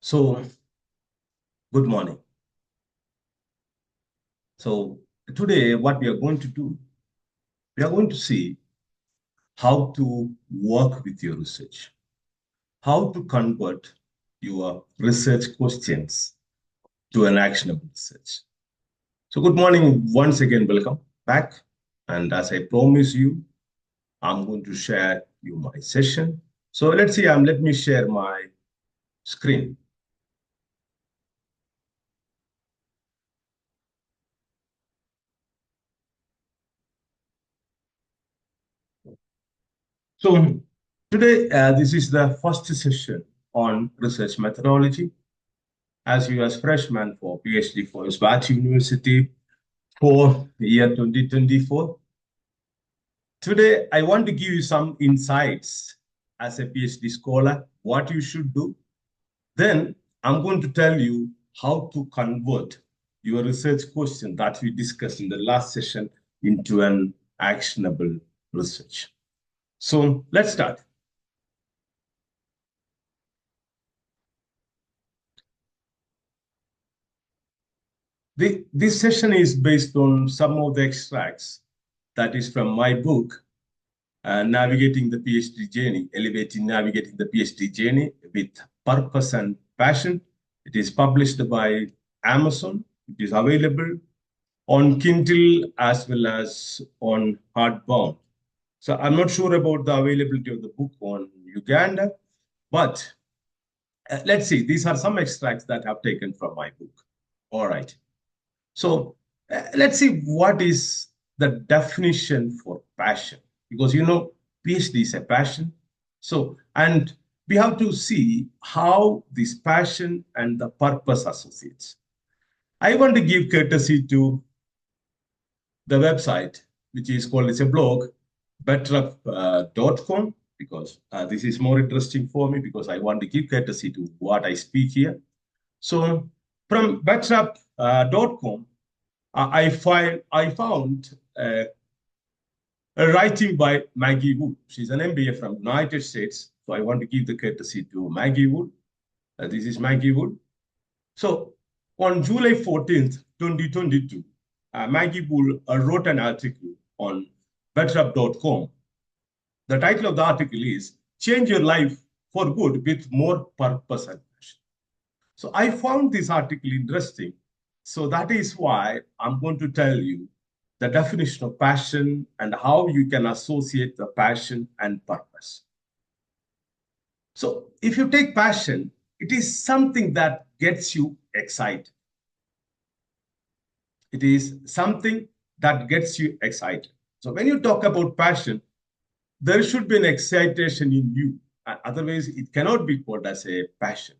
So, good morning. So, today, what we are going to do, we are going to see how to work with your research, how to convert your research questions to an actionable research. So, good morning. Once again, welcome back. And as I promise you, I'm going to share you my session. So, let's see, let me share my screen. So, today, this is the first session on research methodology as you as freshman for PhD for Usbat University for the year 2024. Today, I want to give you some insights as a PhD scholar, what you should do. Then I'm going to tell you how to convert your research question that we discussed in the last session into an actionable research. So let's start. This session is based on some of the extracts that is from my book, Navigating the PhD Journey, Navigating the PhD Journey with Purpose and Passion. It is published by Amazon. It is available on Kindle as well as on hardbound. So I'm not sure about the availability of the book on Uganda, but let's see. These are some extracts that I've taken from my book. All right. So let's see what is the definition for passion, because PhD is a passion. So, and we have to see how this passion and the purpose associates. I want to give courtesy to the website, which is called, it's a blog, betterup.com, because this is more interesting for me because I want to give courtesy to what I speak here. So from betterup.com, I found a writing by Maggie Wood. She's an MBA from United States. So I want to give the courtesy to Maggie Wood. This is Maggie Wood. So on July 14th, 2022, Maggie Wood wrote an article on betterup.com. The title of the article is Change Your Life for Good with More Purpose and Passion. So I found this article interesting. So that is why I'm going to tell you the definition of passion and how you can associate the passion and purpose. So if you take passion, it is something that gets you excited. It is something that gets you excited. So when you talk about passion, there should be an excitation in you. Otherwise, it cannot be called as a passion.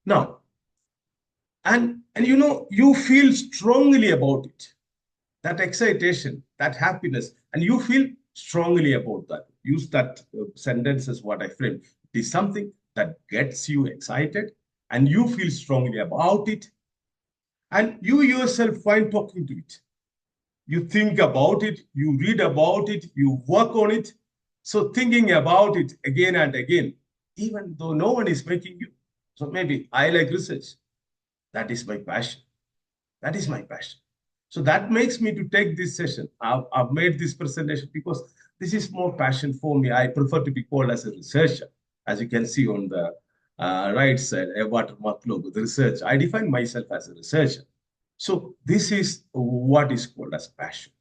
Now, and you feel strongly about it, that excitation, that happiness, and you feel strongly about that. Use that sentence as what I framed. It is something that gets you excited and you feel strongly about it, and you yourself find talking to it. You think about it, you read about it, you work on it. So thinking about it again and again, even though no one is making you. So maybe I like research. That is my passion. That is my passion. So that makes me to take this session. I've made this presentation because this is more passion for me. I prefer to be called as a researcher. As you can see on the right side, a watermark logo, the research. I define myself as a researcher. So this is what is called as passion.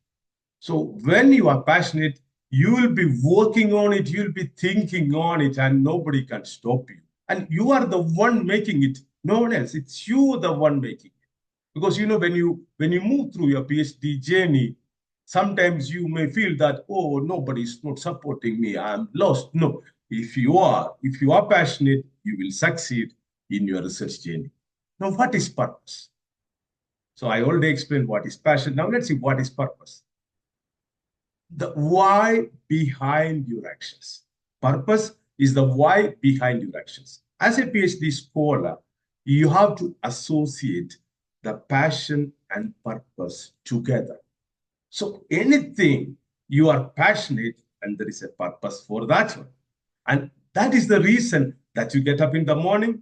So when you are passionate, you will be working on it, you'll be thinking on it, and nobody can stop you. And you are the one making it, no one else. It's you the one making it. Because when you move through your PhD journey, sometimes you may feel that, oh, nobody's not supporting me, I'm lost. No, if you are passionate, you will succeed in your research journey. Now, what is purpose? So I already explained what is passion. Now let's see what is purpose. The why behind your actions. Purpose is the why behind your actions. As a PhD scholar, you have to associate the passion and purpose together. So anything you are passionate and there is a purpose for that one. And That is the reason that you get up in the morning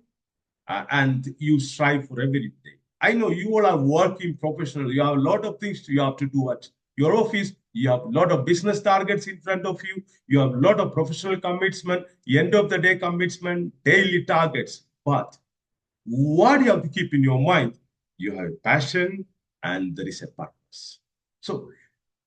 and you strive for every day. I know you all are working professional. You have a lot of things you have to do at your office. You have a lot of business targets in front of you. You have a lot of professional commitment, end of the day commitment, daily targets. But what you have to keep in your mind, you have a passion and there is a purpose. So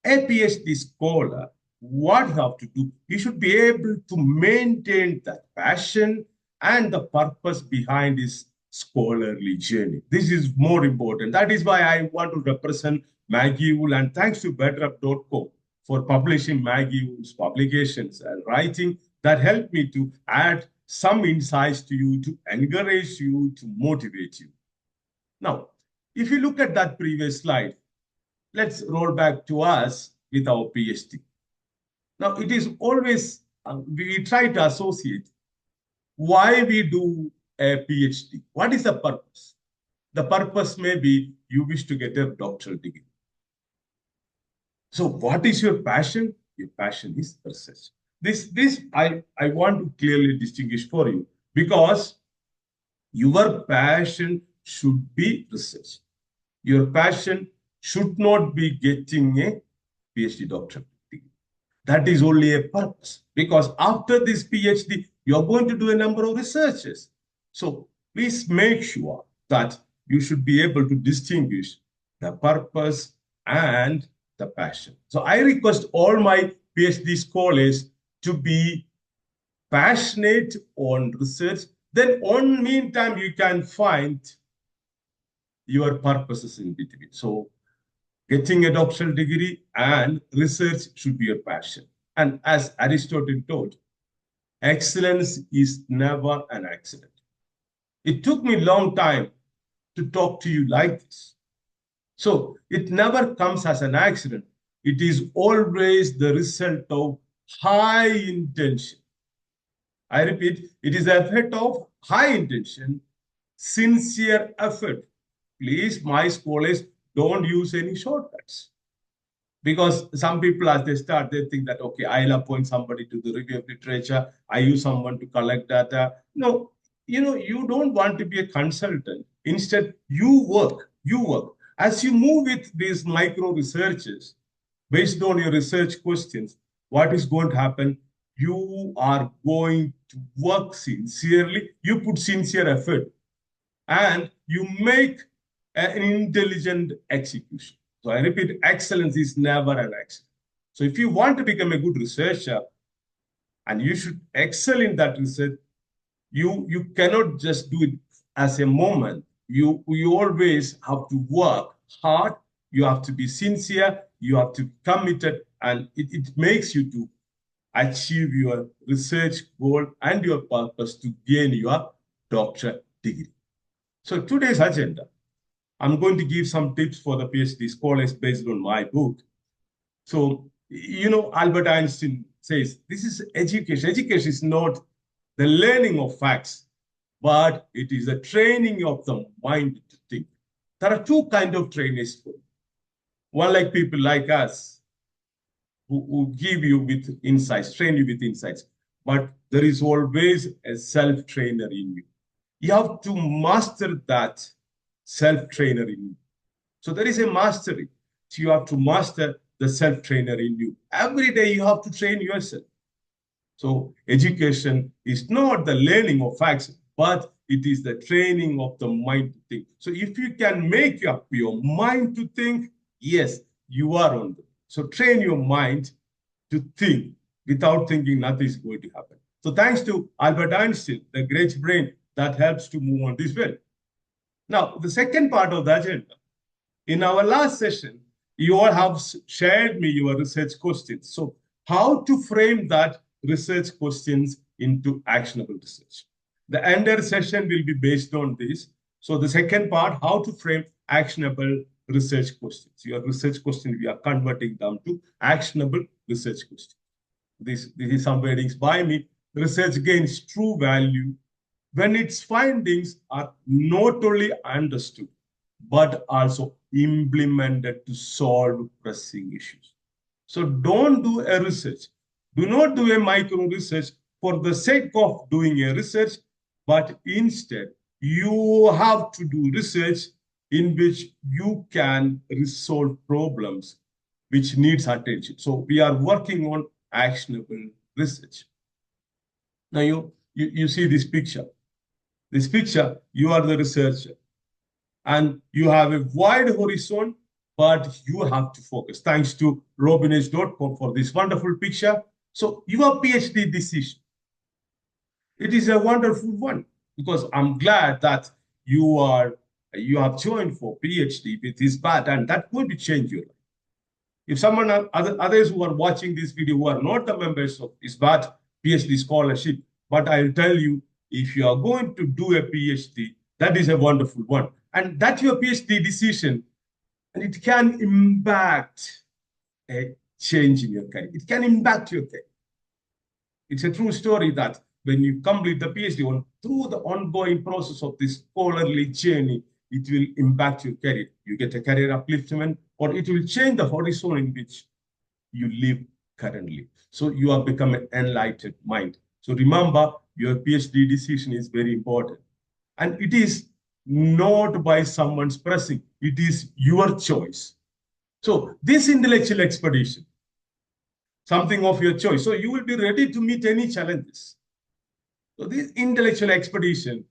a PhD scholar, what you have to do, you should be able to maintain that passion and the purpose behind his scholarly journey. This is more important. That is why I want to represent Maggie Wool, and thanks to betterup.co for publishing Maggie Wool's publications and writing that helped me to add some insights to you, to encourage you, to motivate you. Now, if you look at that previous slide, let's roll back to us with our PhD. Now, it is always, we try to associate why we do a PhD. What is the purpose? The purpose may be you wish to get a doctoral degree. So what is your passion? Your passion is research. This I want to clearly distinguish for you because your passion should be research. Your passion should not be getting a PhD doctorate degree. That is only a purpose because after this PhD, you're going to do a number of researches. So please make sure that you should be able to distinguish the purpose and the passion. So I request all my PhD scholars to be passionate on research. Then on meantime, you can find your purposes in between. So getting a doctoral degree and research should be your passion. And as Aristotle told, excellence is never an accident. It took me a long time to talk to you like this. So it never comes as an accident. It is always the result of high intention. I repeat, it is the effect of high intention, sincere effort. Please, my scholars, don't use any shortcuts. Because some people, as they start, they think that, okay, I'll appoint somebody to the review of literature. I use someone to collect data. No, you don't want to be a consultant. Instead, you work. As you move with these micro researches, based on your research questions, what is going to happen? You are going to work sincerely. You put sincere effort and you make an intelligent execution. So I repeat, excellence is never an accident. So if you want to become a good researcher and you should excel in that research, you cannot just do it as a moment. You always have to work hard. You have to be sincere. You have to be committed, and it makes you to achieve your research goal and your purpose to gain your doctorate degree. So today's agenda, I'm going to give some tips for the PhD scholars based on my book. So, Albert Einstein says, this is education. Education is not the learning of facts, but it is a training of the mind to think. There are two kinds of trainers. One like people like us who give you with insights, train you with insights. But there is always a self-trainer in you. You have to master that self-trainer in you. So there is a mastery. So you have to master the self-trainer in you. Every day you have to train yourself. So education is not the learning of facts, but it is the training of the mind to think. So if you can make up your mind to think, yes, you are on the. So train your mind to think. Without thinking, nothing is going to happen. So thanks to Albert Einstein, the great brain that helps to move on this way. Now, the second part of the agenda. In our last session, you all have shared me your research questions. So how to frame that research questions into actionable research. The entire session will be based on this. So the second part, how to frame actionable research questions. Your research question, we are converting them to actionable research questions. This is some wordings by me. Research gains true value when its findings are not only understood, but also implemented to solve pressing issues. So don't do a research. Do not do a micro research for the sake of doing a research, but instead you have to do research in which you can resolve problems which needs attention. So we are working on actionable research. Now you see this picture. This picture, you are the researcher and you have a wide horizon, but you have to focus. Thanks to robinage.com for this wonderful picture. So your PhD decision, it is a wonderful one because I'm glad that you have joined for PhD with this path and that's going to change your life. If others who are watching this video who are not the members of ISBAT PhD scholarship, but I'll tell you, if you are going to do a PhD, that is a wonderful one. And that's your PhD decision, and it can impact a change in your career. It can impact your career. It's a true story that when you complete the PhD through the ongoing process of this scholarly journey, it will impact your career. You get a career upliftment, or it will change the horizon in which you live currently. So you have become an enlightened mind. So remember, your PhD decision is very important. And it is not by someone's pressing, it is your choice. So this intellectual expedition, something of your choice. So you will be ready to meet any challenges. So this intellectual expedition,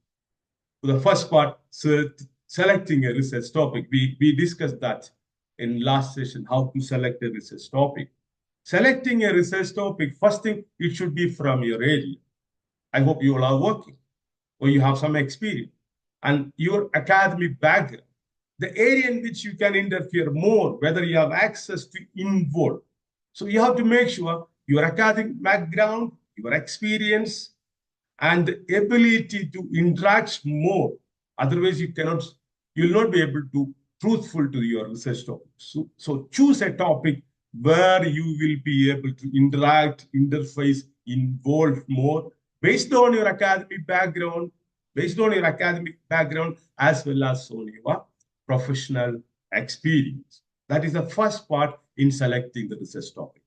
the first part, selecting a research topic. We discussed that in last session, how to select a research topic. Selecting a research topic, first thing, it should be from your area. I hope you all are working or you have some experience and your academic background, the area in which you can interfere more, whether you have access to involve. So you have to make sure your academic background, your experience, and the ability to interact more. Otherwise, you'll not be able to truthful to your research topic. So choose a topic where you will be able to interact, interface, involve more based on your academic background, as well as on your professional experience. That is the first part in selecting the research topic.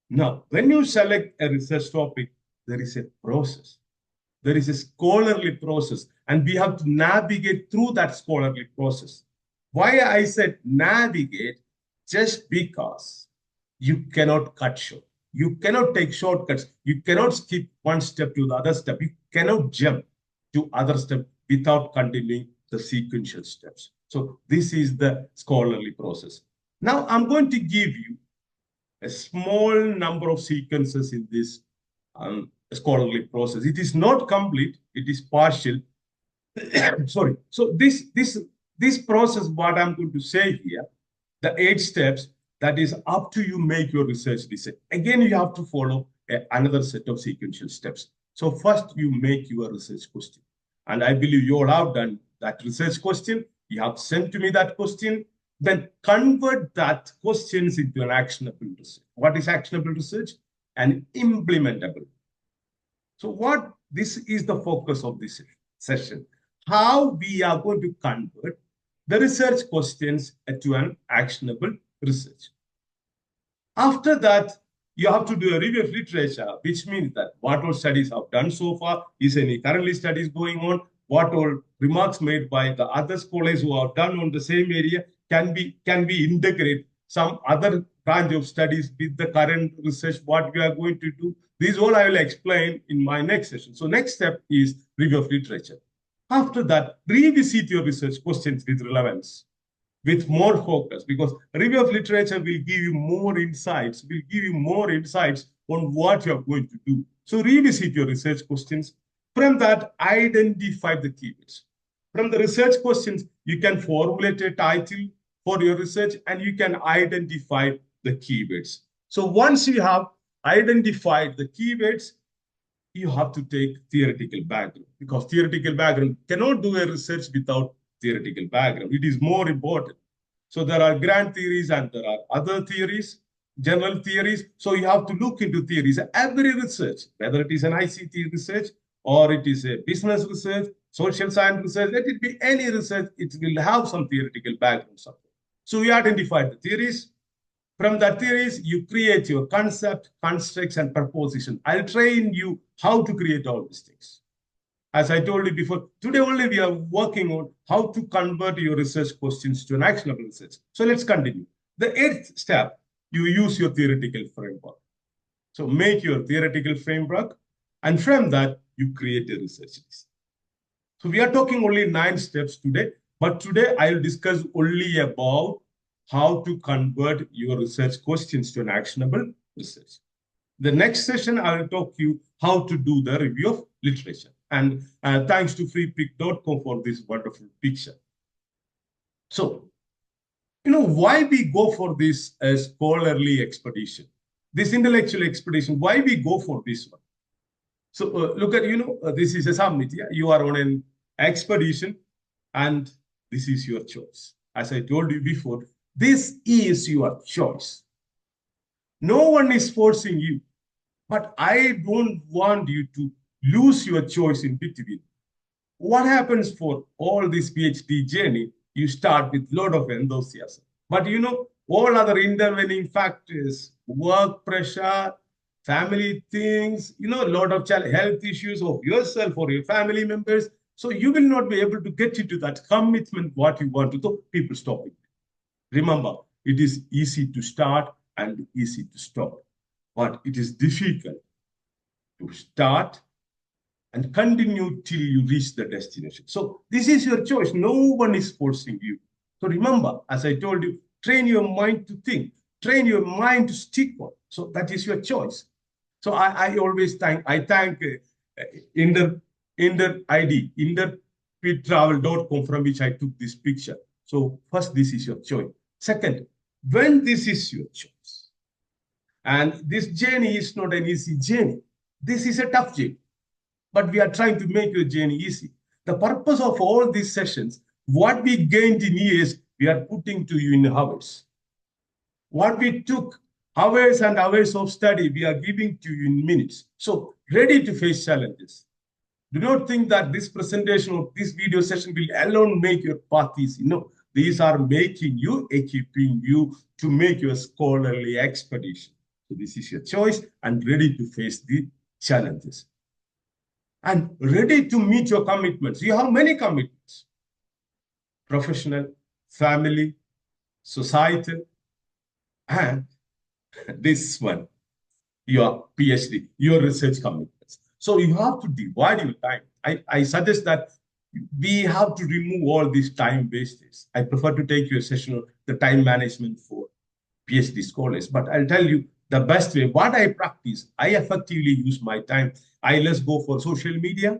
Now, when you select a research topic, there is a process. There is a scholarly process, and we have to navigate through that scholarly process. Why I said navigate? Just because you cannot cut short. You cannot take shortcuts. You cannot skip one step to the other step. You cannot jump to other step without continuing the sequential steps. So this is the scholarly process. Now I'm going to give you a small number of sequences in this scholarly process. It is not complete, it is partial. Sorry. So this process, what I'm going to say here, the 8 steps, that is up to you make your research decision. Again, you have to follow another set of sequential steps. So first you make your research question. And I believe you all have done that research question. You have sent to me that question. Then convert that questions into an actionable research. What is actionable research? And implementable. So this is the focus of this session. How we are going to convert the research questions to an actionable research. After that, you have to do a review of literature, which means that what all studies have done so far, is any currently studies going on, what all remarks made by the other scholars who have done on the same area can be integrate some other branch of studies with the current research, what we are going to do. These all I will explain in my next session. So next step is review of literature. After that, revisit your research questions with relevance, with more focus, because review of literature will give you more insights, on what you're going to do. So revisit your research questions. From that, identify the keywords. From the research questions, you can formulate a title for your research and you can identify the keywords. So once you have identified the keywords, you have to take theoretical background, because theoretical background cannot do a research without theoretical background. It is more important. So there are grand theories and there are other theories, general theories. So you have to look into theories. Every research, whether it is an ICT research or it is a business research, social science research, let it be any research, it will have some theoretical background. So we identified the theories. From that theories, you create your concept, constructs, and proposition. I'll train you how to create all these things. As I told you before, today only we are working on how to convert your research questions to an actionable research. So let's continue. The eighth step, you use your theoretical framework. So make your theoretical framework, and from that, you create a research list. So we are talking only 9 steps today, but today I'll discuss only about how to convert your research questions to an actionable research. The next session, I'll talk you how to do the review of literature. And thanks to freepik.com for this wonderful picture. So, why we go for this scholarly expedition, this intellectual expedition, why we go for this one? So look at, this is a summit. Yeah? You are on an expedition and this is your choice. As I told you before, this is your choice. No one is forcing you, but I don't want you to lose your choice in between. What happens for all this PhD journey? You start with a lot of enthusiasm. But all other intervening factors, work pressure, family things, a lot of health issues of yourself or your family members. So you will not be able to get into that commitment, what you want to do. People stop it. Remember, it is easy to start and easy to stop. But it is difficult to start and continue till you reach the destination. So this is your choice. No one is forcing you. So remember, as I told you, train your mind to think, train your mind to stick on. So that is your choice. So I always thank Inder ID, interpetravel.com, from which I took this picture. So first, this is your choice. Second, when this is your choice, and this journey is not an easy journey. This is a tough journey, but we are trying to make your journey easy. The purpose of all these sessions, what we gained in years, we are putting to you in hours. What we took hours and hours of study, we are giving to you in minutes. So ready to face challenges. Do not think that this presentation or this video session will alone make your path easy. No, these are making you, equipping you to make your scholarly expedition. So this is your choice and ready to face the challenges. And ready to meet your commitments. You have many commitments. Professional, family, societal, and this one, your PhD, your research commitments. So you have to divide your time. I suggest that we have to remove all these time wastage. I prefer to take your session on the time management for PhD scholars, but I'll tell you the best way. What I practice, I effectively use my time. I less go for social media.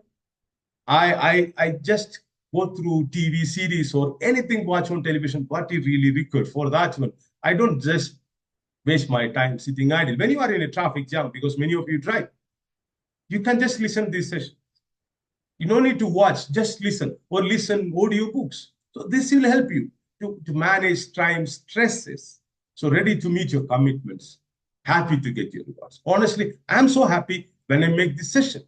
I just go through TV series or anything watch on television, what is really required for that one. I don't just waste my time sitting idle. When you are in a traffic jam, because many of you drive, you can just listen to this session. You don't need to watch, just listen or listen audio books. So this will help you to manage time stresses. So ready to meet your commitments. Happy to get your rewards. Honestly, I'm so happy when I make this session.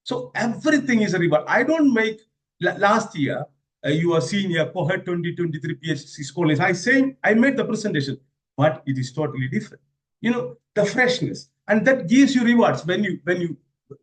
So everything is a reward. I don't make, last year, you are senior cohort 2023 PhD scholars. I made the presentation, but it is totally different. The freshness, and that gives you rewards. When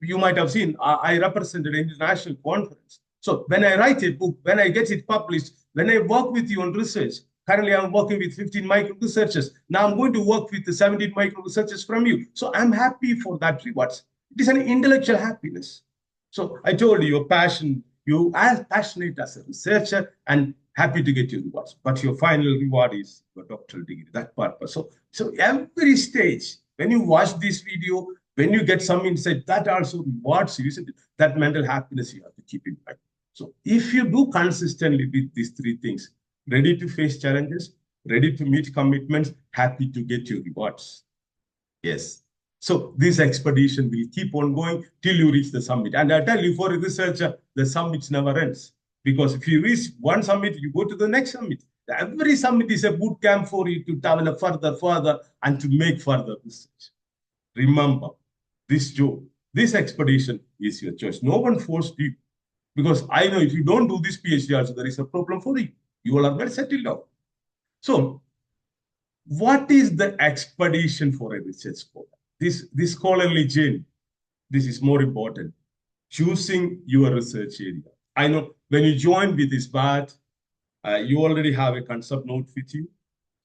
you might have seen, I represented an international conference. So when I write a book, when I get it published, when I work with you on research, currently I'm working with 15 micro researchers. Now I'm going to work with the 17 micro researchers from you. So I'm happy for that rewards. It is an intellectual happiness. So I told you your passion, you are passionate as a researcher and happy to get your rewards. But your final reward is your doctoral degree, that purpose. So every stage, when you watch this video, when you get some insight, that also rewards you, isn't it? That mental happiness you have to keep in mind. So if you do consistently with these 3 things, ready to face challenges, ready to meet commitments, happy to get your rewards. Yes. So this expedition will keep on going till you reach the summit. And I tell you, for a researcher, the summit never ends. Because if you reach one summit, you go to the next summit. Every summit is a boot camp for you to develop further, and to make further research. Remember, this expedition is your choice. No one forced you. Because I know if you don't do this PhD also, there is a problem for you. You all are well settled down. So What is the expedition for a research scholar? This scholarly journey, this is more important. Choosing your research area. I know when you join with this BAT, you already have a concept note with you,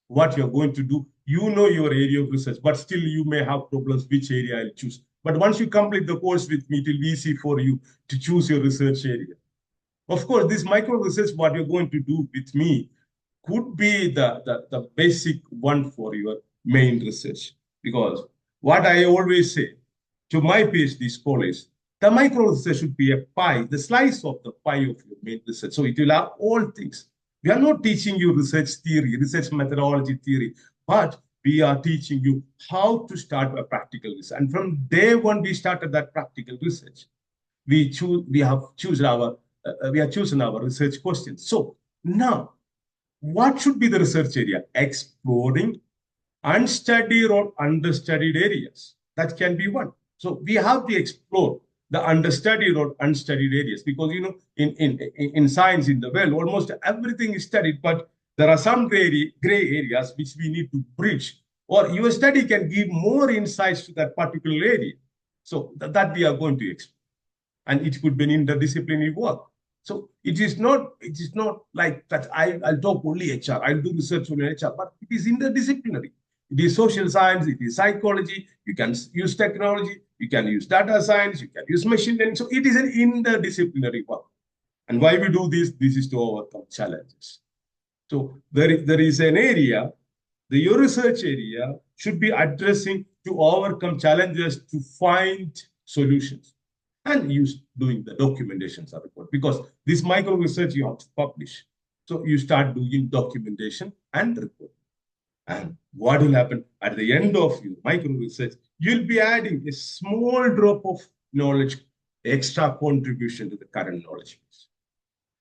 what you're going to do. You know your area of research, but still you may have problems which area I'll choose. But once you complete the course with me, it will be easy for you to choose your research area. Of course, this micro research, what you're going to do with me, could be the basic one for your main research. Because what I always say to my PhD scholars, the micro research should be a pie, the slice of the pie of your main research. So it will have all things. We are not teaching you research theory, research methodology theory, but we are teaching you how to start a practical research. And from day one, we started that practical research. We have chosen our research questions. So now, what should be the research area? Exploring unstudied or understudied areas. That can be one. So we have to explore the understudied or unstudied areas because in science in the world almost everything is studied, but there are some gray areas which we need to bridge, or your study can give more insights to that particular area. So that we are going to explore, and it could be an interdisciplinary work. So it is not like that I'll talk only HR, I'll do research on HR, but it is interdisciplinary. It is social science, it is psychology, you can use technology, you can use data science, you can use machine learning. So it is an interdisciplinary work. And why we do this? This is to overcome challenges. So there is an area, your research area should be addressing to overcome challenges to find solutions and use doing the documentations of report because this micro research you have to publish. So you start doing documentation and report. And what will happen at the end of your micro research, you'll be adding a small drop of knowledge, extra contribution to the current knowledge base.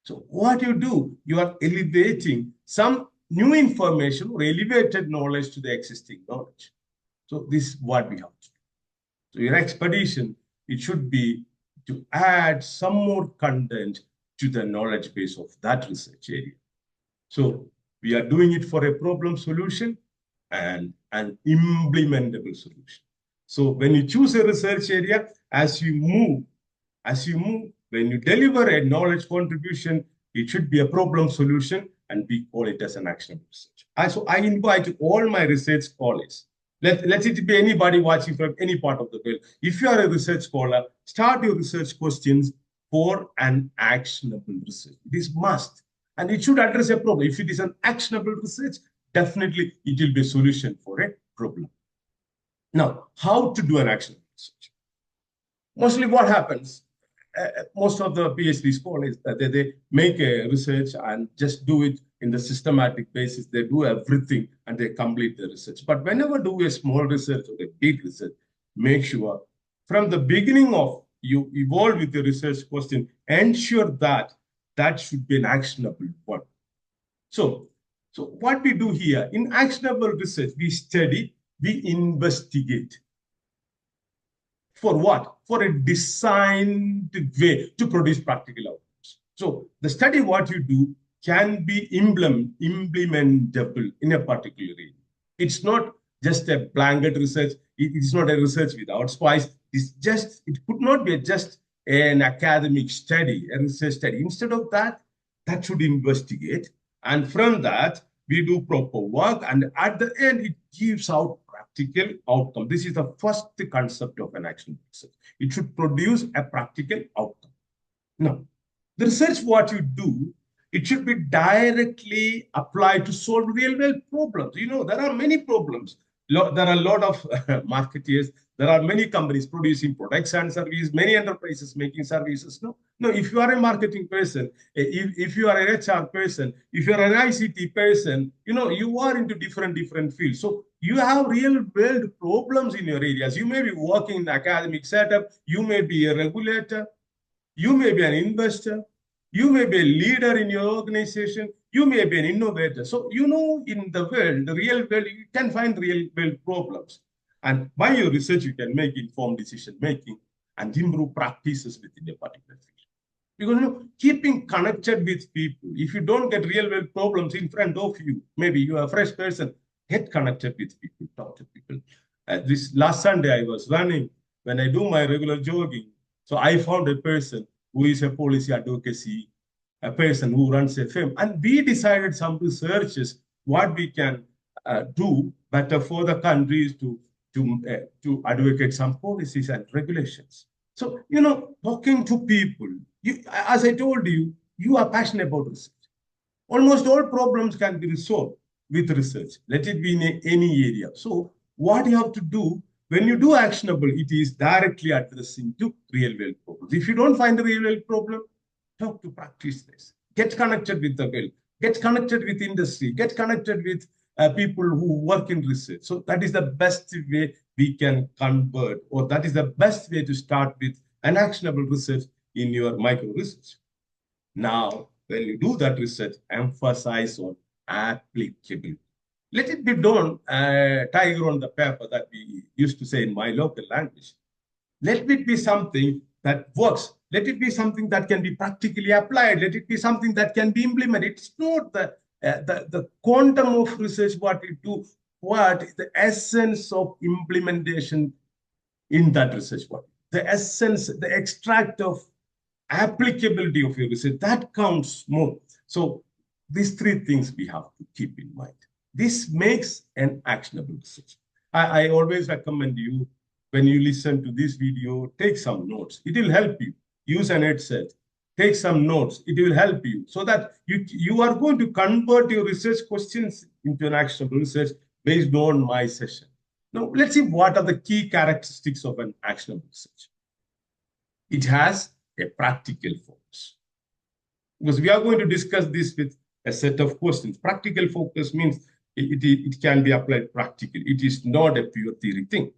So what you do, you are elevating some new information or elevated knowledge to the existing knowledge. So this is what we have to do. So your expedition, it should be to add some more content to the knowledge base of that research area. So we are doing it for a problem solution and an implementable solution. So when you choose a research area, as you move, when you deliver a knowledge contribution, it should be a problem solution, and we call it as an actionable research. So I invite all my research scholars. Let it be anybody watching from any part of the world. If you are a research scholar, start your research questions for an actionable research. It is must. And it should address a problem. If it is an actionable research, definitely it will be a solution for a problem. Now, how to do an actionable research? Mostly what happens, most of the PhD scholars, they make a research and just do it in the systematic basis. They do everything and they complete the research. But whenever do a small research or a big research, make sure from the beginning of you evolve with the research question, ensure that that should be an actionable one. So what we do here in actionable research, we study, we investigate. For what? For a designed way to produce practical outcomes. So the study, what you do, can be implementable in a particular area. It's not just a blanket research. It's not a research without spice. It could not be just an academic study, a research study. Instead of that, that should investigate. And from that, we do proper work. And at the end, it gives out practical outcome. This is the first concept of an action research. It should produce a practical outcome. Now, the research what you do, it should be directly applied to solve real world problems. There are many problems. There are a lot of marketers. There are many companies producing products and services, many enterprises making services. No, if you are a marketing person, if you are an HR person, if you are an ICT person, you are into different fields. So you have real world problems in your areas. You may be working in academic setup. You may be a regulator. You may be an investor. You may be a leader in your organization. You may be an innovator. So, in the world, the real world, you can find real world problems. And by your research, you can make informed decision making and improve practices within a particular field. Because, keeping connected with people, if you don't get real world problems in front of you, maybe you are a fresh person, Get connected with people, talk to people. This last Sunday, I was running. When I do my regular jogging, so I found a person who is a policy advocacy, a person who runs a firm, and we decided some researches what we can do better for the countries to advocate some policies and regulations. So, talking to people, as I told you, you are passionate about research. Almost all problems can be resolved with research. Let it be in any area. So what you have to do when you do actionable, it is directly addressing to real world problems. If you don't find a real world problem, talk to practitioners. Get connected with the world. Get connected with industry. Get connected with people who work in research. So that is the best way we can convert, or that is the best way to start with an actionable research in your micro research. Now, when you do that research, emphasize on applicability. Let it be done, tiger on the paper that we used to say in my local language. Let it be something that works. Let it be something that can be practically applied. Let it be something that can be implemented. It's not the quantum of research what we do, what is the essence of implementation in that research work. The essence, the extract of applicability of your research, that counts more. So these three things we have to keep in mind. This makes an actionable research. I always recommend you, when you listen to this video, take some notes. It will help you. Use an headset. Take some notes. It will help you so that you are going to convert your research questions into an actionable research based on my session. Now, let's see what are the key characteristics of an actionable research. It has a practical focus. Because we are going to discuss this with a set of questions. Practical focus means it can be applied practically. It is not a pure theory thing.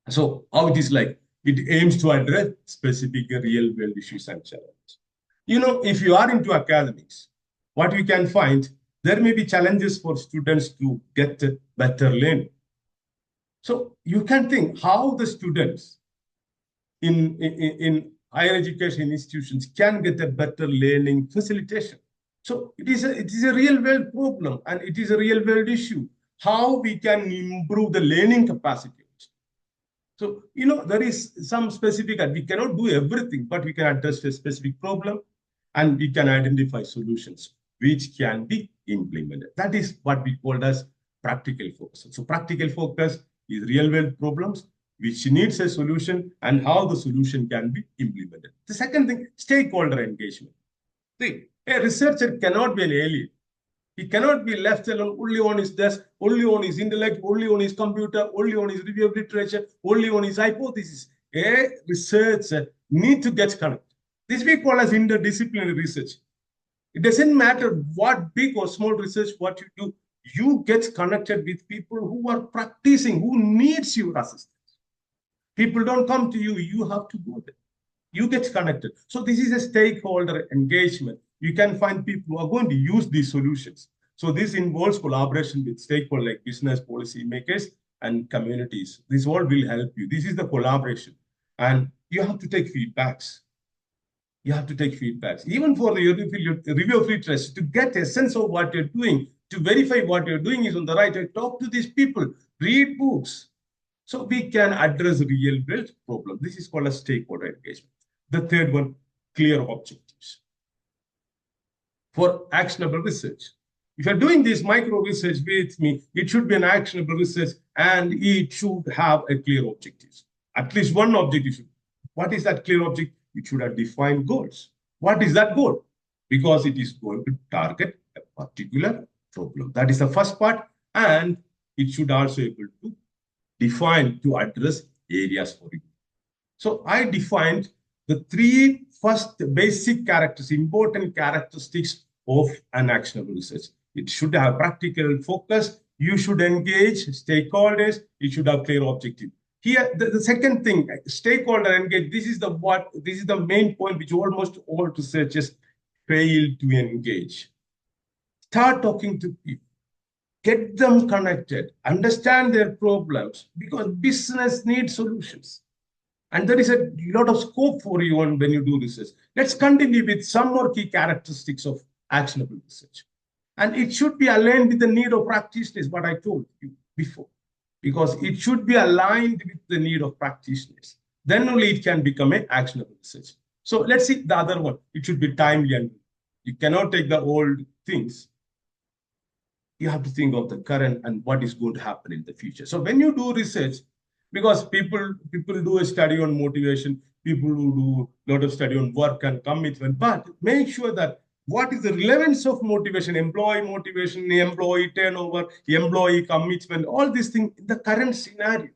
So how it is like? It aims to address specific real-world issues and challenges. If you are into academics, what we can find, there may be challenges for students to get better learning. So you can think how the students in higher education institutions can get a better learning facilitation. So it is a real world problem, and it is a real world issue. How we can improve the learning capacity. So, there is some specific, we cannot do everything, but we can address a specific problem and we can identify solutions which can be implemented. That is what we call as practical focus. So practical focus is real world problems which needs a solution and how the solution can be implemented. The second thing, stakeholder engagement. See, a researcher cannot be an alien. He cannot be left alone only on his desk, only on his intellect, only on his computer, only on his review of literature, only on his hypothesis. A researcher needs to get connected. This we call as interdisciplinary research. It doesn't matter what big or small research, what you do, you get connected with people who are practicing, who needs your assistance. People don't come to you, you have to go there. You get connected. So this is a stakeholder engagement. You can find people who are going to use these solutions. So this involves collaboration with stakeholders like business, policy makers, and communities. This all will help you. This is the collaboration. And you have to take feedbacks. You have to take feedbacks. Even for the review of literature, to get a sense of what you're doing, to verify what you're doing is on the right, talk to these people, read books. So we can address real world problems. This is called a stakeholder engagement. The third one, clear objectives. For actionable research, if you're doing this micro research with me, it should be an actionable research and it should have a clear objective. At least one objective. What is that clear objective? It should have defined goals. What is that goal? Because it is going to target a particular problem. That is the first part, and it should also be able to define to address areas for it. So I defined the three first basic characteristics, important characteristics of an actionable research. It should have practical focus. You should engage stakeholders. It should have clear objective. Here, the second thing, stakeholder engage. This is the main point which almost all researchers fail to engage. Start talking to people. Get them connected. Understand their problems, because business needs solutions. And there is a lot of scope for you when you do research. Let's continue with some more key characteristics of actionable research. And it should be aligned with the need of practitioners, what I told you before, because it should be aligned with the need of practitioners. Then only it can become an actionable research. So let's see the other one. It should be timely, and you cannot take the old things. You have to think of the current and what is going to happen in the future. So when you do research, because people do a study on motivation, people who do a lot of study on work and commitment, but make sure that what is the relevance of motivation, employee turnover, employee commitment, all these things in the current scenario.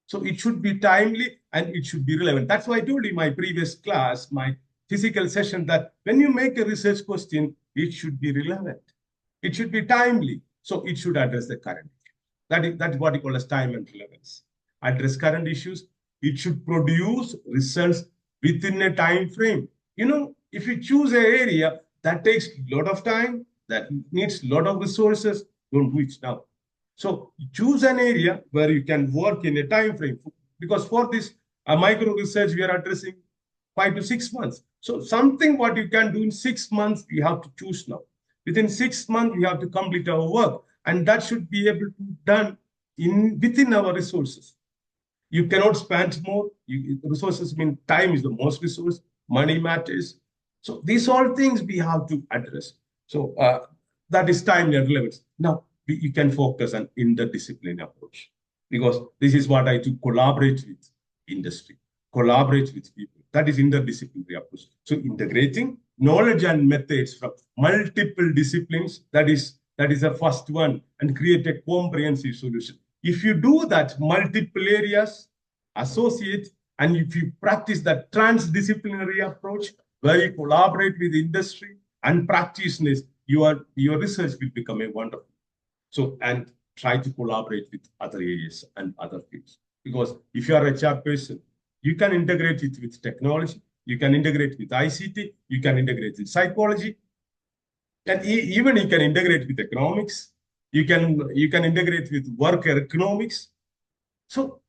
So it should be timely and it should be relevant. That's why I told you in my previous class, my physical session, that when you make a research question, it should be relevant. It should be timely. So it should address the current issue. That is what you call as time and relevance. Address current issues. It should produce results within a time frame. If you choose an area that takes a lot of time, that needs a lot of resources, don't do it now. So choose an area where you can work in a time frame. Because for this micro research, we are addressing 5 to 6 months. So something what you can do in 6 months, you have to choose now. Within 6 months, we have to complete our work, and that should be able to be done within our resources. You cannot spend more. Resources mean time is the most resource. Money matters. So these all things we have to address. So that is time and relevance. Now you can focus on interdisciplinary approach, because this is what I do: collaborate with industry, collaborate with people. That is interdisciplinary approach. So integrating knowledge and methods from multiple disciplines, that is the first one, and create a comprehensive solution. If you do that, multiple areas associate, and if you practice that transdisciplinary approach where you collaborate with industry and practitioners, your research will become a wonderful. So, and try to collaborate with other areas and other fields. Because if you are a HR person, you can integrate it with technology, you can integrate with ICT, you can integrate with psychology, and even you can integrate with economics, you can integrate with worker economics. So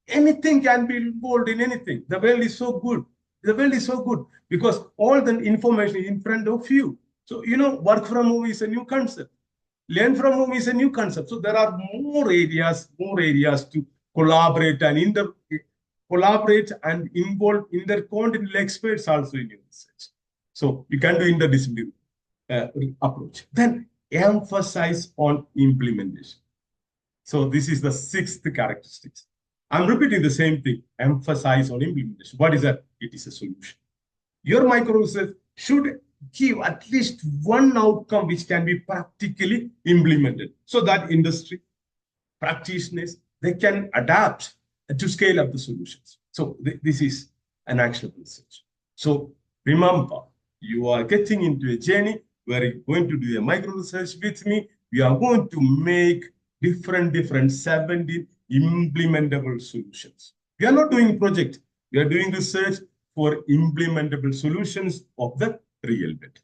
anything can be involved in anything. The world is so good. The world is so good because all the information is in front of you. So, work from home is a new concept. Learn from home is a new concept. So there are more areas to collaborate and collaborate and involve intercontinental experts also in your research. So you can do interdisciplinary approach. Then emphasize on implementation. So this is the sixth characteristics. I'm repeating the same thing. Emphasize on implementation. What is that? It is a solution. Your micro research should give at least one outcome which can be practically implemented, so that industry practitioners, they can adapt to scale up the solutions. So this is an actionable research. So remember, you are getting into a journey where you're going to do a micro research with me. We are going to make different 70 implementable solutions. We are not doing project. We are doing research for implementable solutions of the real world.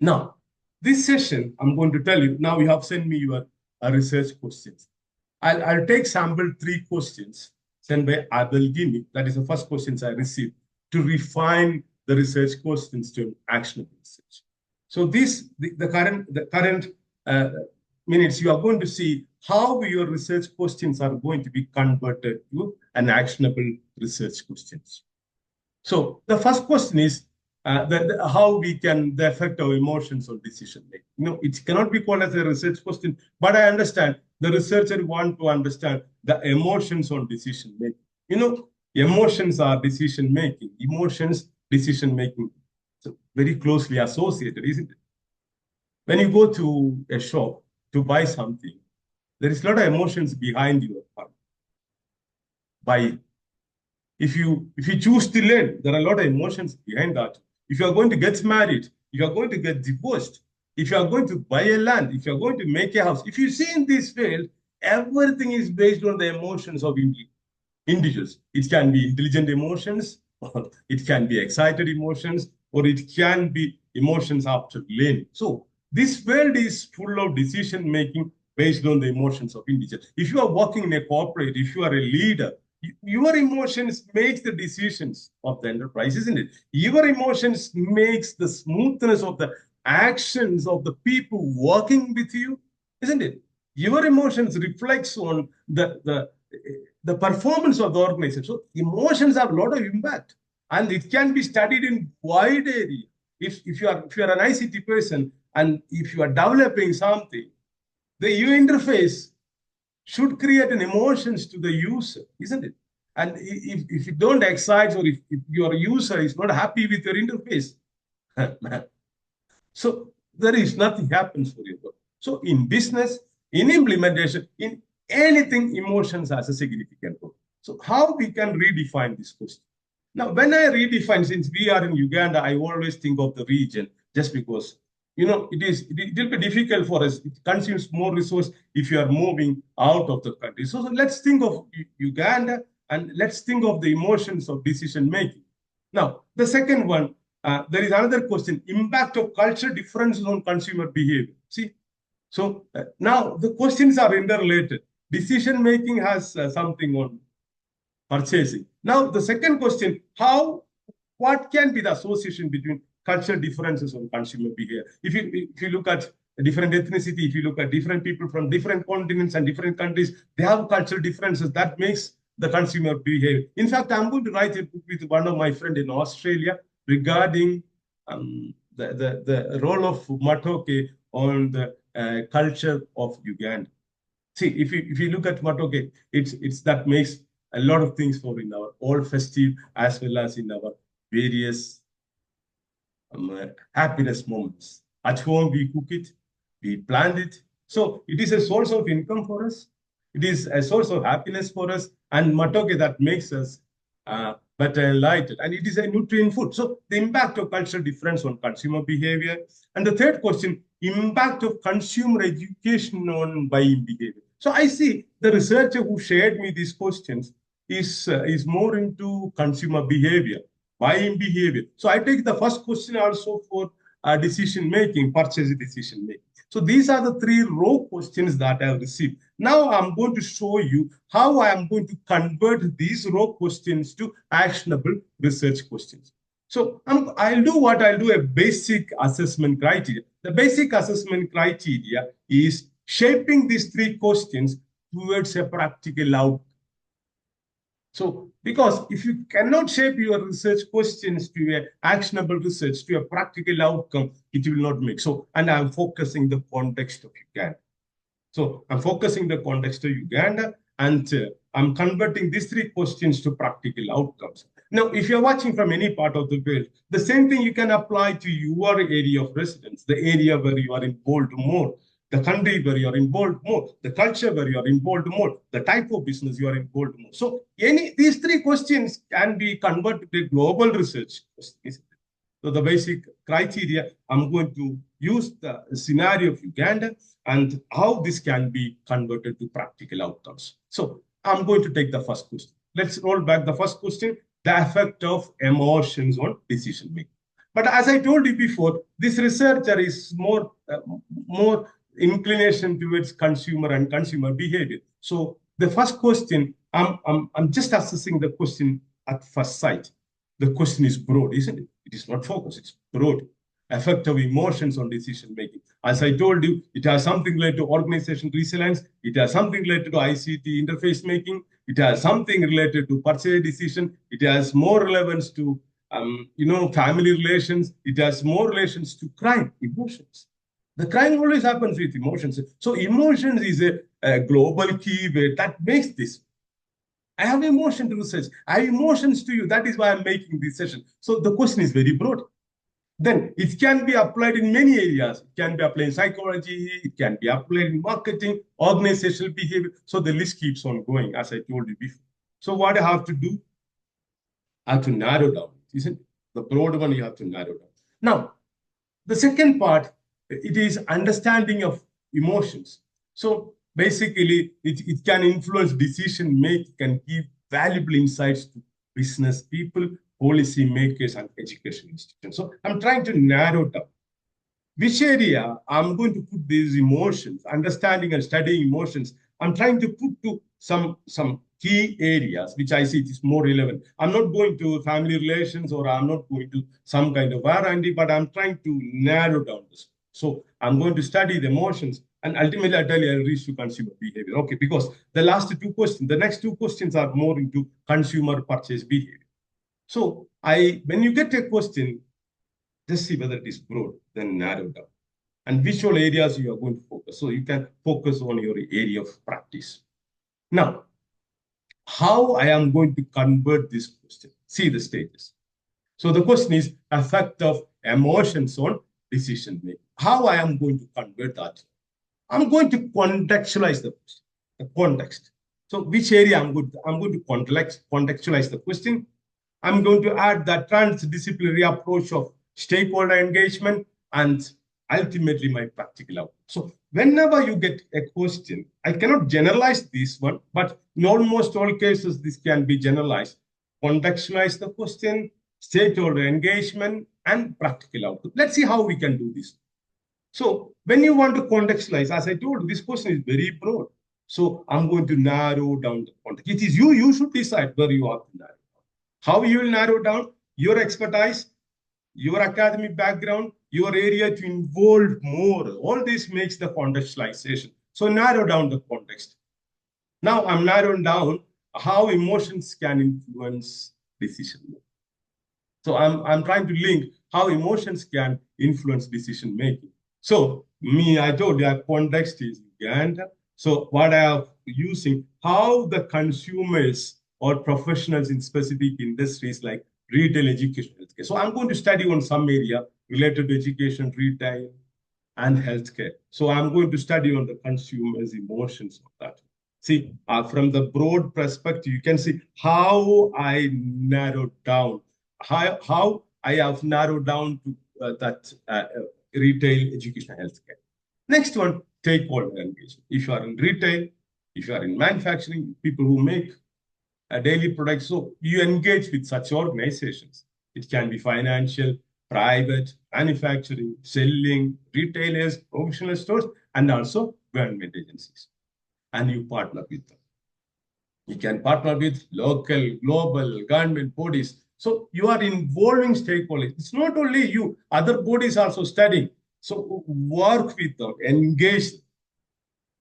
Now, this session, I'm going to tell you, now you have sent me your research questions. I'll take sample 3 questions sent by Abel Gimi. That is the first questions I received to refine the research questions to actionable research. So the current minutes, you are going to see how your research questions are going to be converted to an actionable research questions. So the first question is how we can affect our emotions on decision making. It cannot be called as a research question, but I understand the researcher want to understand the emotions on decision making. Emotions are decision making. Emotions, decision making, so very closely associated, isn't it? When you go to a shop to buy something, there is a lot of emotions behind your buying. If you choose to learn, there are a lot of emotions behind that. If you are going to get married, if you are going to get divorced, if you are going to buy a land, if you are going to make a house, if you see in this field, everything is based on the emotions of individuals. It can be intelligent emotions, or it can be excited emotions, or it can be emotions after learning. So this world is full of decision making based on the emotions of individuals. If you are working in a corporate, if you are a leader, your emotions makes the decisions of the enterprise, isn't it? Your emotions makes the smoothness of the actions of the people working with you, isn't it? Your emotions reflects on the performance of the organization. So emotions have a lot of impact, and it can be studied in wide area. If you are an ICT person and if you are developing something, the UI interface should create an emotions to the user, isn't it? And if you don't excite, or if your user is not happy with your interface, so there is nothing happens for you. So in business, in implementation, in anything, emotions has a significant role. So how we can redefine this question? Now, when I redefine, since we are in Uganda, I always think of the region, just because it will be difficult for us. It consumes more resource if you are moving out of the country. So let's think of Uganda, and let's think of the emotions of decision making. Now, the second one, there is another question: impact of culture differences on consumer behavior. See, so now the questions are interrelated. Decision making has something on purchasing. Now, the second question: what can be the association between cultural differences on consumer behavior? If you look at a different ethnicity, if you look at different people from different continents and different countries, they have cultural differences that makes the consumer behavior. In fact, I'm going to write a book with one of my friends in Australia regarding the role of Matoke on the culture of Uganda. See, if you look at Matoke, it's that makes a lot of things for in our all festive as well as in our various happiness moments. At home, we cook it, we plant it. So it is a source of income for us. It is a source of happiness for us. And matoke that makes us better enlightened. And it is a nutrient food. So the impact of cultural difference on consumer behavior. And the third question, impact of consumer education on buying behavior. So I see the researcher who shared me these questions is more into consumer behavior, buying behavior. So I take the first question also for decision making, purchase decision making. So these are the three raw questions that I have received. Now I'm going to show you how I am going to convert these raw questions to actionable research questions. So I'll do a basic assessment criteria. The basic assessment criteria is shaping these three questions towards a practical outcome. So, because if you cannot shape your research questions to a actionable research, to a practical outcome, it will not make. So, and I'm focusing the context of Uganda. So I'm focusing the context of Uganda, and I'm converting these three questions to practical outcomes. Now, if you're watching from any part of the world, the same thing you can apply to your area of residence, the area where you are involved more, the country where you are involved more, the culture where you are involved more, the type of business you are involved more. So these three questions can be converted to global research questions. So the basic criteria, I'm going to use the scenario of Uganda and how this can be converted to practical outcomes. So I'm going to take the first question. Let's roll back the first question, the effect of emotions on decision making. But as I told you before, this researcher is more inclination towards consumer and consumer behavior. So the first question, I'm just assessing the question at first sight. The question is broad, isn't it? It is not focused, it's broad. Effect of emotions on decision making. As I told you, it has something related to organization resilience, it has something related to ICT interface making, it has something related to purchase decision, it has more relevance to family relations, it has more relations to crime, emotions. The crime always happens with emotions. So emotions is a global keyword that makes this. I have emotion to research. I have emotions to you. That is why I'm making this session. So the question is very broad. Then it can be applied in many areas. It can be applied in psychology. It can be applied in marketing, organizational behavior. So the list keeps on going, as I told you before. So what I have to do? I have to narrow down, isn't it? The broad one you have to narrow down. Now, the second part, it is understanding of emotions. So basically, it can influence decision making, can give valuable insights to business people, policy makers, and education institutions. So I'm trying to narrow down which area I'm going to put these emotions, understanding and studying emotions. I'm trying to put to some key areas which I see it is more relevant. I'm not going to family relations or I'm not going to some kind of R&D, but I'm trying to narrow down this. So I'm going to study the emotions and ultimately I tell you I'll reach to consumer behavior. Okay, because the last two questions, the next two questions are more into consumer purchase behavior. So when you get a question, just see whether it is broad, then narrow down. And which all areas you are going to focus. So you can focus on your area of practice. Now, how I am going to convert this question? See the stages. So the question is effect of emotions on decision making. How I am going to convert that? I'm going to contextualize the question, the context. So which area I'm going to contextualize the question. I'm going to add the transdisciplinary approach of stakeholder engagement and ultimately my practical outcome. So whenever you get a question, I cannot generalize this one, but in almost all cases, this can be generalized. Contextualize the question, stakeholder engagement, and practical outcome. Let's see how we can do this. So when you want to contextualize, as I told you, this question is very broad. So I'm going to narrow down the context. It is you should decide where you are to narrow down. How you will narrow down your expertise, your academic background, your area to involve more. All this makes the contextualization. So narrow down the context. Now I'm narrowing down how emotions can influence decision making. So I'm trying to link how emotions can influence decision making. So I told you, our context is Uganda. So what I am using, how the consumers or professionals in specific industries like retail, education, healthcare. So I'm going to study on some area related to education, retail, and healthcare. So I'm going to study on the consumers' emotions of that. See, from the broad perspective, you can see how I narrowed down, how I have narrowed down to that retail, education, healthcare. Next one, stakeholder engagement. If you are in retail, if you are in manufacturing, people who make daily products, so you engage with such organizations. It can be financial, private, manufacturing, selling, retailers, professional stores, and also government agencies. And you partner with them. You can partner with local, global, government bodies. So you are involving stakeholders. It's not only you, other bodies also studying. So work with them, engage them,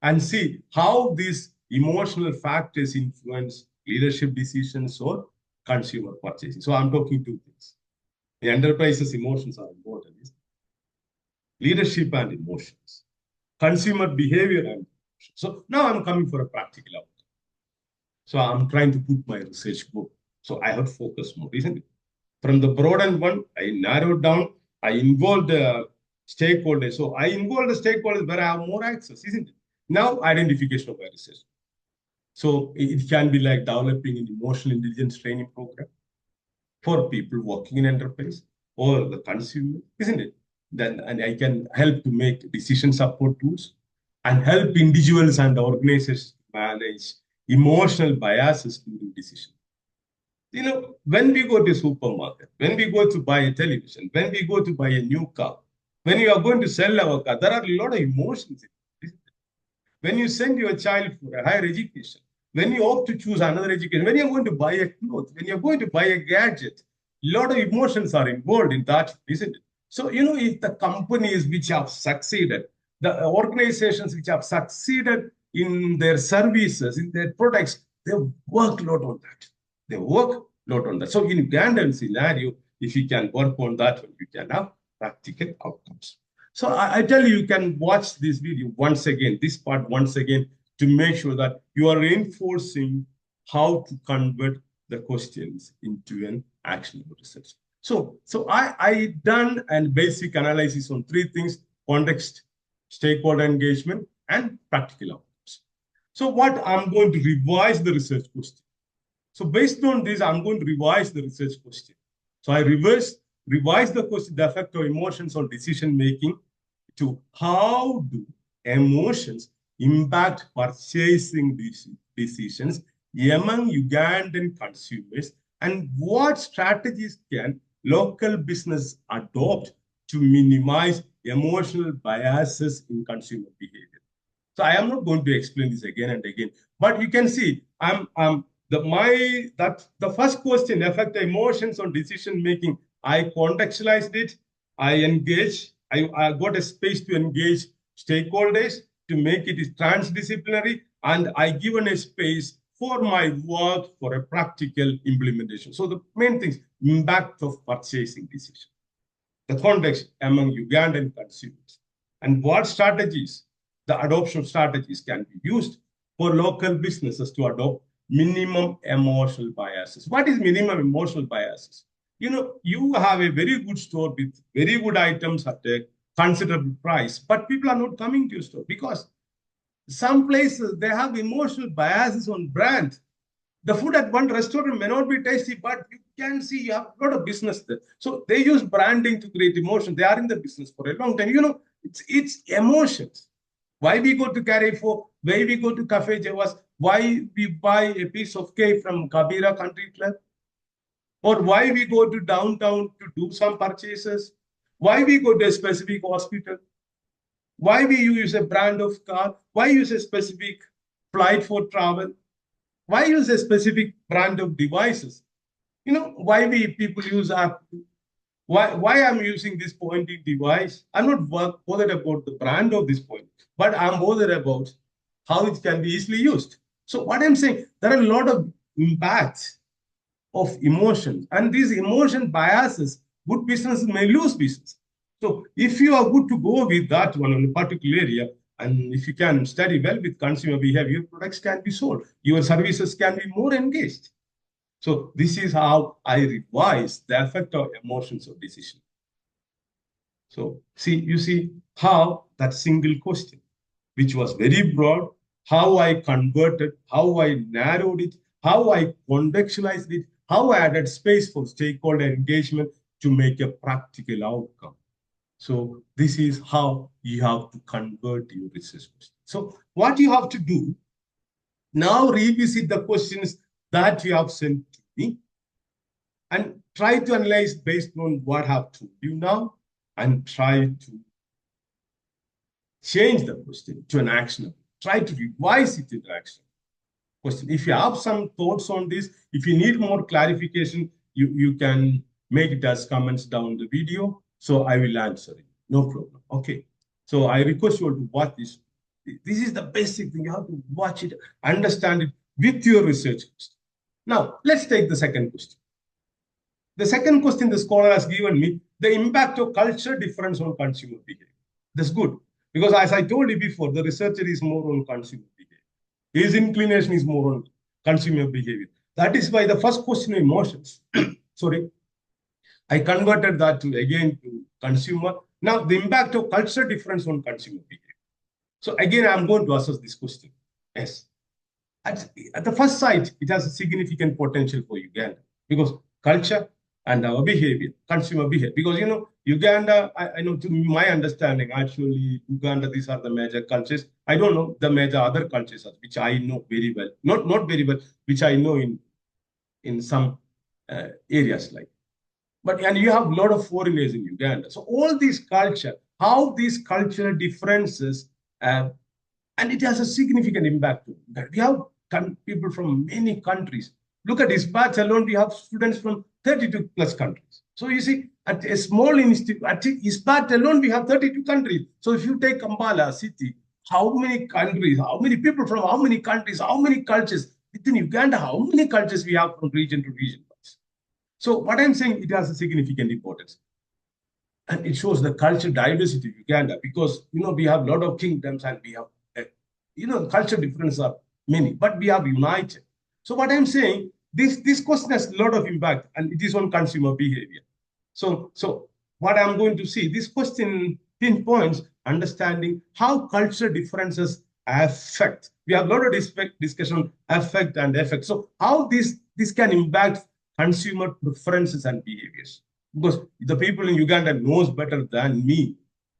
and see how these emotional factors influence leadership decisions or consumer purchasing. So I'm talking two things. The enterprise's emotions are important. Leadership and emotions. Consumer behavior and emotions. So now I'm coming for a practical outcome. So I'm trying to put my research goal. So I have to focus more, isn't it? From the broadened one, I narrowed down. I involved the stakeholders. So I involve the stakeholders where I have more access, isn't it? Now, identification of my research. So it can be like developing an emotional intelligence training program for people working in enterprise or the consumer, isn't it? Then and I can help to make decision support tools and help individuals and organizations manage emotional biases during decision. You know, when we go to supermarket, when we go to buy a television, when we go to buy a new car, when you are going to sell our car, there are a lot of emotions in it. When you send your child for a higher education, when you opt to choose another education, when you're going to buy a cloth, when you're going to buy a gadget, a lot of emotions are involved in that, isn't it? So, you know, if the companies which have succeeded, the organizations which have succeeded in their services, in their products, they work a lot on that. They work a lot on that. So in Ugandan scenario, if you can work on that, you can have practical outcomes. So I tell you, you can watch this video once again, this part once again, to make sure that you are reinforcing how to convert the questions into an actionable research. So I done a basic analysis on three things: context, stakeholder engagement, and practical outcomes. So what I'm going to revise the research question. So based on this, I'm going to revise the research question. So I revise the question, the effect of emotions on decision making, to how do emotions impact purchasing decisions among Ugandan consumers, and what strategies can local business adopt to minimize emotional biases in consumer behavior. So I am not going to explain this again and again, but you can see The first question affect the emotions on decision making. I contextualized it. I engage. I got a space to engage stakeholders to make it transdisciplinary, and I given a space for my work for a practical implementation. So the main things, impact of purchasing decision, the context among Ugandan consumers, and what strategies, the adoption strategies can be used for local businesses to adopt minimum emotional biases. What is minimum emotional biases? You have a very good store with very good items at a considerable price, but people are not coming to your store because some places they have emotional biases on brand. The food at one restaurant may not be tasty, but you can see you have got a business there. So they use branding to create emotion. They are in the business for a long time. It's emotions. Why we go to Carrefour? Why we go to Cafe Javas? Why we buy a piece of cake from Kabira Country Club? Or why we go to downtown to do some purchases? Why we go to a specific hospital? Why we use a brand of car? Why use a specific flight for travel? Why use a specific brand of devices? Why we people use app? Why I'm using this pointing device? I'm not bothered about the brand of this point, but I'm bothered about how it can be easily used. So what I'm saying, there are a lot of impacts of emotions, and these emotion biases, good businesses may lose business. So if you are good to go with that one on a particular area, and if you can study well with consumer behavior, products can be sold. Your services can be more engaged. So this is how I revise the effect of emotions of decision. So you see how that single question, which was very broad, how I converted, how I narrowed it, how I contextualized it, how I added space for stakeholder engagement to make a practical outcome. So this is how you have to convert your research question. So what you have to do, now revisit the questions that you have sent to me and try to analyze based on what I have told you now, and try to change the question to an actionable. Try to revise it into action question. If you have some thoughts on this, if you need more clarification, you can make it as comments down the video. So I will answer it. No problem. Okay. So I request you all to watch this. This is the basic thing. You have to watch it, understand it with your research. Now, let's take the second question. The second question the scholar has given me, the impact of culture difference on consumer behavior. That's good. Because as I told you before, the researcher is more on consumer behavior. His inclination is more on consumer behavior. That is why the first question, emotions, sorry, I converted that again to consumer. Now, the impact of culture difference on consumer behavior. So again, I'm going to assess this question. Yes. At the first sight, it has a significant potential for Uganda because culture and our behavior, consumer behavior. Because, Uganda, I know to my understanding, actually, Uganda, these are the major cultures. I don't know the major other cultures, which I know very well. Not very well, which I know in some areas like. And you have a lot of foreigners in Uganda. So all these culture, how these cultural differences, and it has a significant impact. We have people from many countries. Look at ISBAT alone, we have students from 32 plus countries. So you see, at a small institute, at ISBAT alone, we have 32 countries. So if you take Kampala city, how many countries, how many people from how many countries, how many cultures? Within Uganda, how many cultures we have from region to region? So what I'm saying, it has a significant importance. And it shows the cultural diversity of Uganda because, we have a lot of kingdoms and we have, cultural differences are many, but we are united. So what I'm saying, this question has a lot of impact and it is on consumer behavior. So what I'm going to see, this question pinpoints understanding how cultural differences affect. We have a lot of discussion affect and effect. So how this can impact consumer preferences and behaviors. Because the people in Uganda knows better than me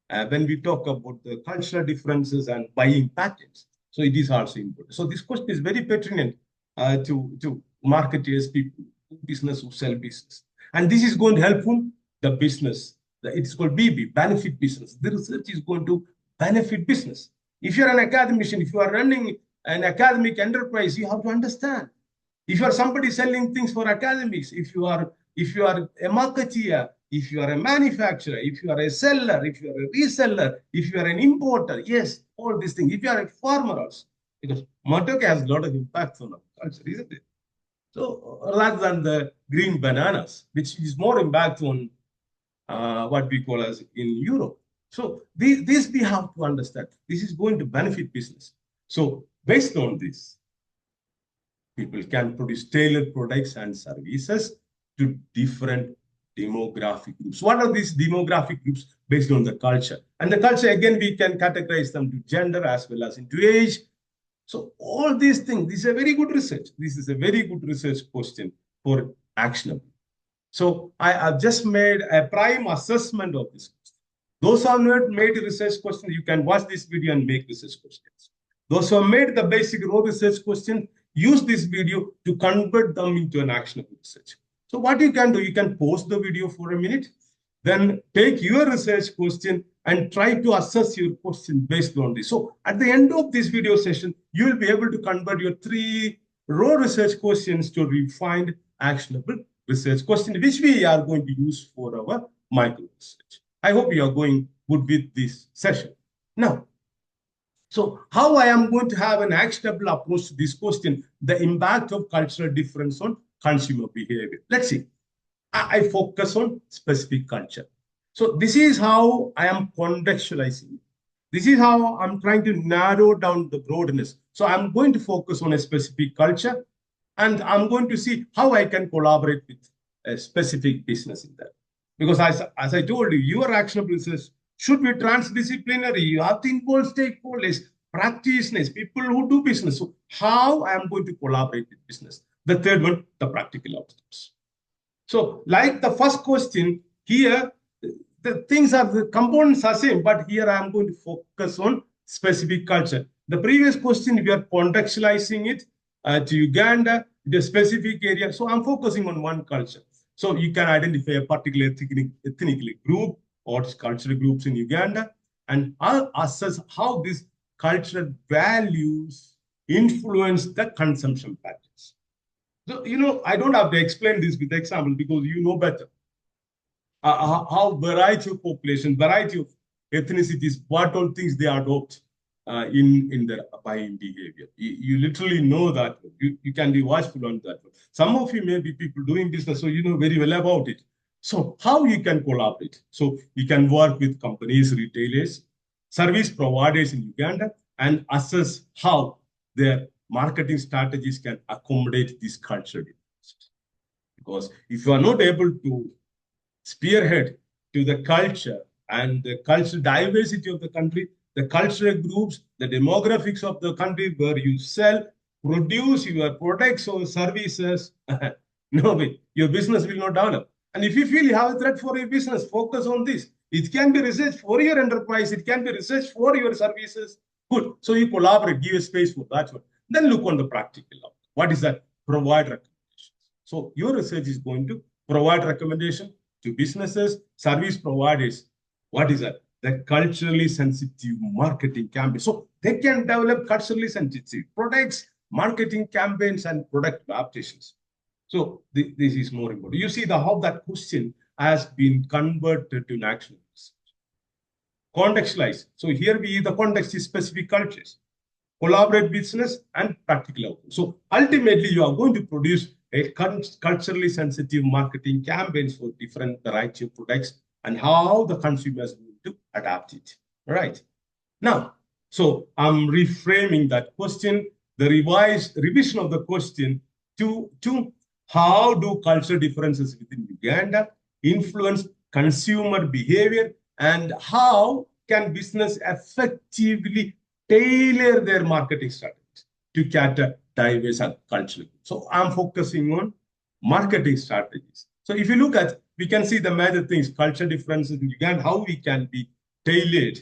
when we talk about the cultural differences and buying patterns. So it is also important. So this question is very pertinent to marketers, people, business who sell business. And this is going to help whom? The business. It's called BB, benefit business. The research is going to benefit business. If you're an academician, if you are running an academic enterprise, you have to understand. If you are somebody selling things for academics, if you are a marketeer, if you are a manufacturer, if you are a seller, if you are a reseller, if you are an importer, yes, all these things. If you are a farmer also, because Matoke has a lot of impact on our culture, isn't it? So rather than the green bananas, which is more impact on what we call as in Europe. So this we have to understand. This is going to benefit business. So based on this, people can produce tailored products and services to different demographic groups. What are these demographic groups? Based on the culture. And the culture, again, we can categorize them to gender as well as into age. So all these things, this is a very good research. This is a very good research question for actionable. So I have just made a prime assessment of this question. Those who have not made research questions, you can watch this video and make research questions. Those who have made the basic raw research question, use this video to convert them into an actionable research. So what you can do, you can pause the video for a minute, then take your research question and try to assess your question based on this. So at the end of this video session, you will be able to convert your 3 raw research questions to refined actionable research question, which we are going to use for our micro research. I hope you are going good with this session. Now, so how I am going to have an actionable approach to this question, the impact of cultural difference on consumer behavior. Let's see. I focus on specific culture. So this is how I am contextualizing. This is how I'm trying to narrow down the broadness. So I'm going to focus on a specific culture, and I'm going to see how I can collaborate with a specific business in that. Because as I told you, your actionable research should be transdisciplinary. You have to involve stakeholders, practitioners, people who do business. So how I am going to collaborate with business. The third one, the practical outcomes. So like the first question, here, the components are same, but here I am going to focus on specific culture. The previous question, we are contextualizing it to Uganda, the specific area. So I'm focusing on one culture. So you can identify a particular ethnic group or cultural groups in Uganda, and I'll assess how these cultural values influence the consumption patterns. So, I don't have to explain this with example because you know better. How variety of population, variety of ethnicities, what all things they adopt in their buying behavior. You literally know that. You can be watchful on that. Some of you may be people doing business, so you know very well about it. So how you can collaborate? So you can work with companies, retailers, service providers in Uganda, and assess how their marketing strategies can accommodate these cultural differences. Because if you are not able to spearhead to the culture and the cultural diversity of the country, the cultural groups, the demographics of the country where you sell, produce your products or services, no way, your business will not develop. And if you feel you have a threat for your business, focus on this. It can be research for your enterprise. It can be research for your services. Good. So you collaborate, give a space for that one. Then look on the practical outcome. What is that? Provide recommendations. So your research is going to provide recommendation to businesses, service providers. What is that? The culturally sensitive marketing campaign. So they can develop culturally sensitive products, marketing campaigns, and product adaptations. So this is more important. You see how that question has been converted to an action. Contextualize. So here the context is specific cultures. Collaborate business and practical outcome. So ultimately, you are going to produce a culturally sensitive marketing campaigns for different variety of products and how the consumers going to adapt it. All right. Now, so I'm reframing that question, the revision of the question to how do cultural differences within Uganda influence consumer behavior, and how can business effectively tailor their marketing strategies to cater diverse and cultural. So I'm focusing on marketing strategies. So if you look at, we can see the major things, culture differences in Uganda, how we can be tailored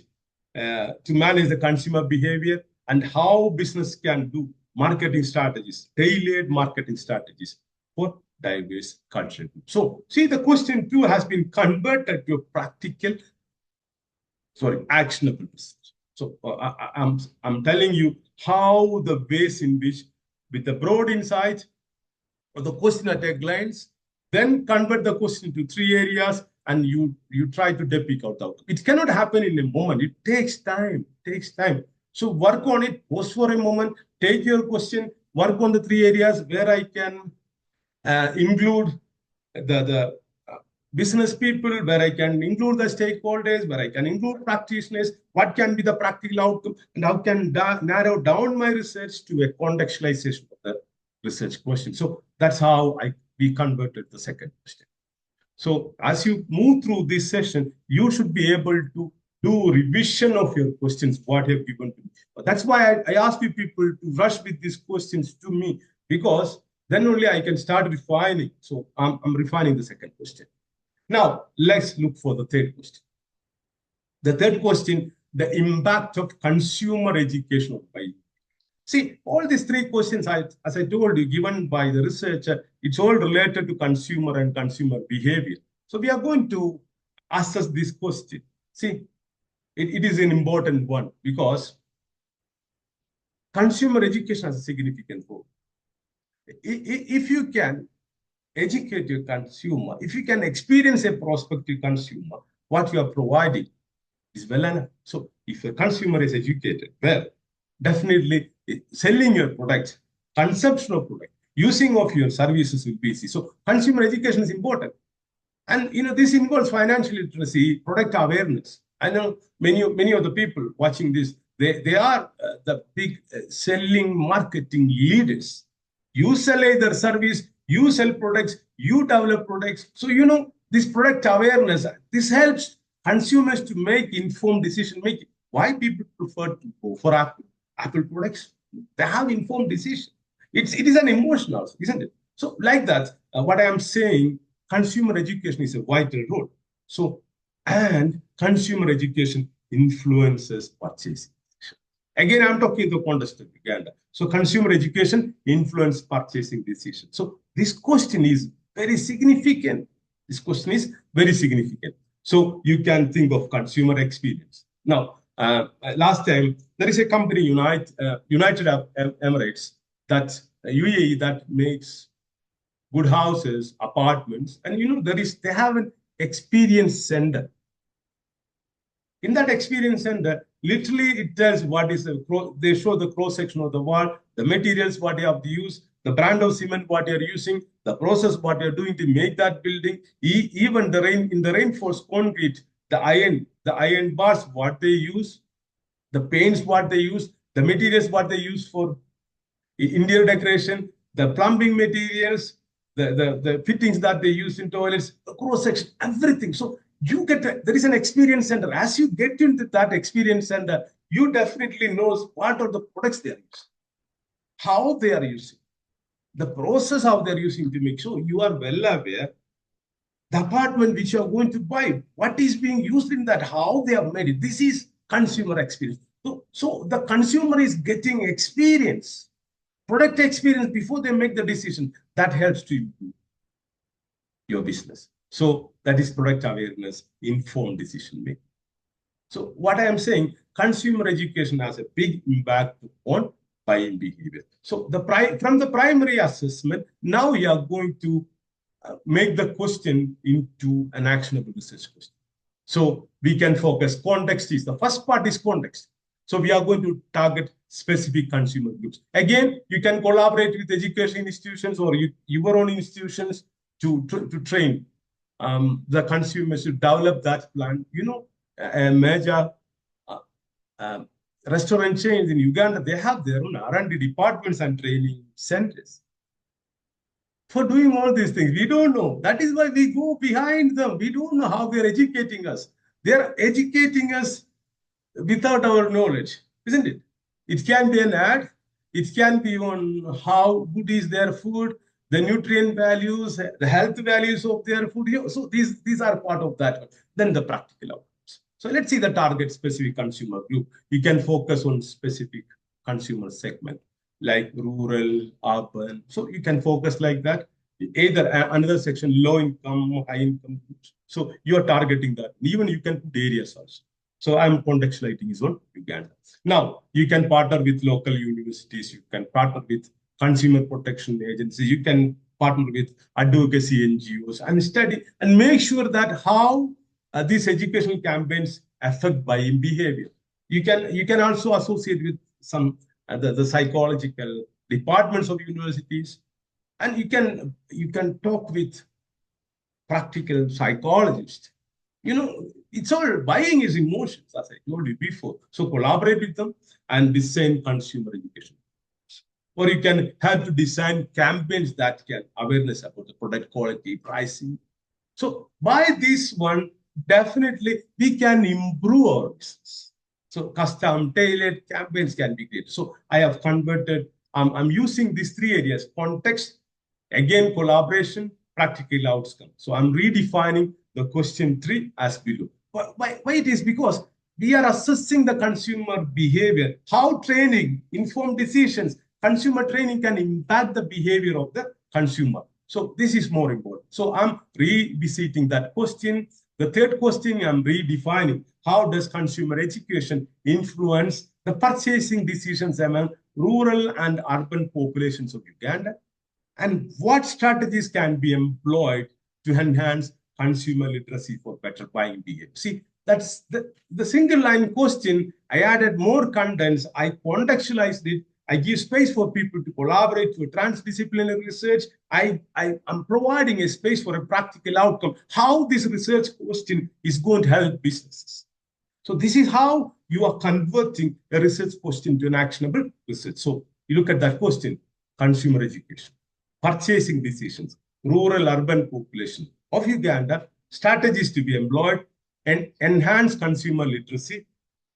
to manage the consumer behavior, and how business can do marketing strategies, tailored marketing strategies for diverse culture groups. So see, the question 2 has been converted to a practical, actionable research. So I'm telling you how the ways in which, with the broad insight or the question at a glance, then convert the question to three areas, and you try to depict out the outcome. It cannot happen in a moment. It takes time. It takes time. So work on it. Pause for a moment. Take your question. Work on the three areas where I can include the business people, where I can include the stakeholders, where I can include practitioners, what can be the practical outcome, and how can narrow down my research to a contextualization of the research question. So that's how we converted the second question. So as you move through this session, you should be able to do revision of your questions, what you have given to me. But that's why I ask you people to rush with these questions to me, because then only I can start refining. So I'm refining the second question. Now, let's look for the third question. The third question, the impact of consumer education on buying. See, all these three questions, as I told you, given by the researcher, it's all related to consumer and consumer behavior. So we are going to assess this question. See, it is an important one because consumer education has a significant role. If you can educate your consumer, if you can experience a prospective consumer, what you are providing is well enough. So if a consumer is educated, well, definitely selling your product, consumption of product, using of your services will be easy. So consumer education is important. And this involves financial literacy, product awareness. I know many of the people watching this, they are the big selling marketing leaders. You sell either service, you sell products, you develop products. So this product awareness, this helps consumers to make informed decision making. Why people prefer to go for Apple products? They have informed decision. It is an emotional, isn't it? So like that, what I am saying, consumer education is a vital role. So, and consumer education influences purchasing. Again, I'm talking the context of Uganda. So consumer education influence purchasing decision. So this question is very significant. This question is very significant. So you can think of consumer experience. Now, last time, there is a company, United Emirates, that UAE, that makes good houses, apartments, and they have an experience center. In that experience center, literally it tells what is they show the cross section of the wall, the materials what you have to use, the brand of cement what you're using, the process what you're doing to make that building, even in the reinforced concrete, the iron bars what they use, the paints what they use, the materials what they use for interior decoration, the plumbing materials, the fittings that they use in toilets, the cross section, everything. So there is an experience center. As you get into that experience center, you definitely know what are the products they are using, how they are using, the process how they're using to make sure you are well aware the apartment which you are going to buy, what is being used in that, how they have made it. This is consumer experience. So the consumer is getting experience, product experience before they make the decision. That helps to improve your business. So that is product awareness, informed decision making. So what I am saying, consumer education has a big impact on buying behavior. So from the primary assessment, now we are going to make the question into an actionable research question. So we can focus. Context is the first part is context. So we are going to target specific consumer groups. Again, you can collaborate with education institutions or your own institutions to train the consumers to develop that plan. A major restaurant chains in Uganda, they have their own R&D departments and training centers for doing all these things. We don't know. That is why we go behind them. We don't know how they're educating us. They're educating us without our knowledge, isn't it? It can be an ad. It can be on how good is their food, the nutrient values, the health values of their food. So these are part of that. Then the practical outcomes. So let's see the target specific consumer group. You can focus on specific consumer segment like rural, urban. So you can focus like that. Either another section, low income, high income groups. So you're targeting that. Even you can put areas also. So I'm contextualizing is on Uganda. Now, you can partner with local universities. You can partner with consumer protection agencies. You can partner with advocacy NGOs and study and make sure that how these educational campaigns affect buying behavior. You can also associate with some the psychological departments of universities, and you can talk with practical psychologists. It's all buying is emotions, as I told you before. So collaborate with them and design consumer education. Or you can help to design campaigns that can awareness about the product quality, pricing. So by this one, definitely we can improve our business. So custom tailored campaigns can be created. So I have converted, I'm using these three areas: context, again, collaboration, practical outcome. So I'm redefining the question 3 as below. Why it is? Because we are assessing the consumer behavior, how training, informed decisions, consumer training can impact the behavior of the consumer. So this is more important. So I'm revisiting that question. The third question, I'm redefining how does consumer education influence the purchasing decisions among rural and urban populations of Uganda, and what strategies can be employed to enhance consumer literacy for better buying behavior. See, that's the single line question. I added more contents, I contextualized it, I give space for people to collaborate with transdisciplinary research. I'm providing a space for a practical outcome, how this research question is going to help businesses. So this is how you are converting a research question to an actionable research. So you look at that question: consumer education, purchasing decisions, rural urban population of Uganda, strategies to be employed, and enhance consumer literacy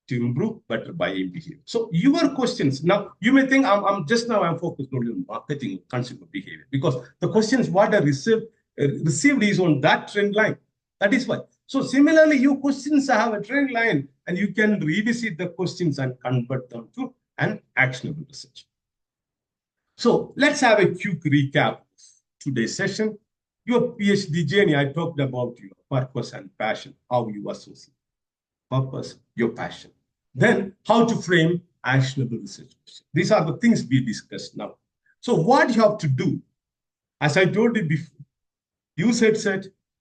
to improve better buying behavior. So your questions, now you may think I'm focused only on marketing consumer behavior, because the questions what I received is on that trend line. That is why. So similarly, your questions have a trend line, and you can revisit the questions and convert them to an actionable research. So let's have a quick recap of today's session. Your PhD journey, I talked about your purpose and passion, how you associate purpose, your passion. Then how to frame actionable research questions. These are the things we discussed now. So what you have to do, as I told you before, you said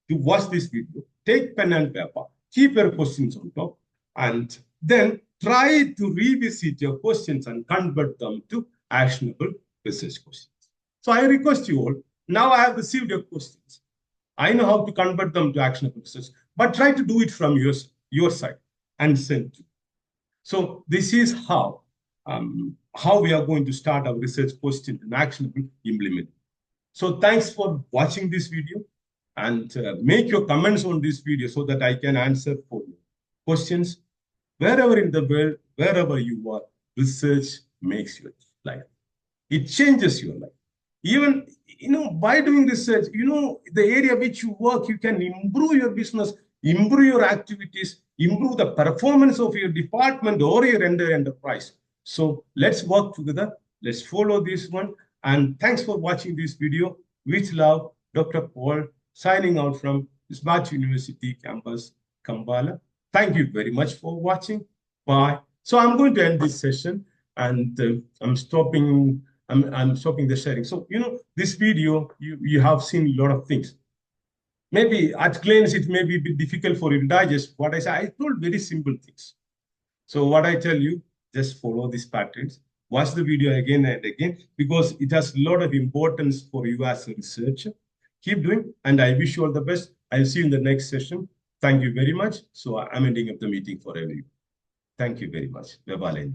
to watch this video, take pen and paper, keep your questions on top, and then try to revisit your questions and convert them to actionable research questions. So I request you all, now I have received your questions. I know how to convert them to actionable research, but try to do it from your side and send to. So this is how we are going to start our research question and actionable implement. So thanks for watching this video, and make your comments on this video so that I can answer for you questions. Wherever in the world, wherever you are, research makes your life. It changes your life. Even, by doing research, the area which you work, you can improve your business, improve your activities, improve the performance of your department or your enterprise. So let's work together. Let's follow this one. And thanks for watching this video. With love, Dr. Paul, signing out from Smart University campus, Kampala. Thank you very much for watching. Bye. So I'm going to end this session, and I'm stopping the sharing. So, this video, you have seen a lot of things. Maybe at glance, it may be a bit difficult for you to digest what I say. I told very simple things. So what I tell you, just follow these patterns. Watch the video again and again, because it has a lot of importance for you as a researcher. Keep doing, and I wish you all the best. I'll see you in the next session. Thank you very much. So I'm ending up the meeting for everyone. Thank you very much. Bye-bye.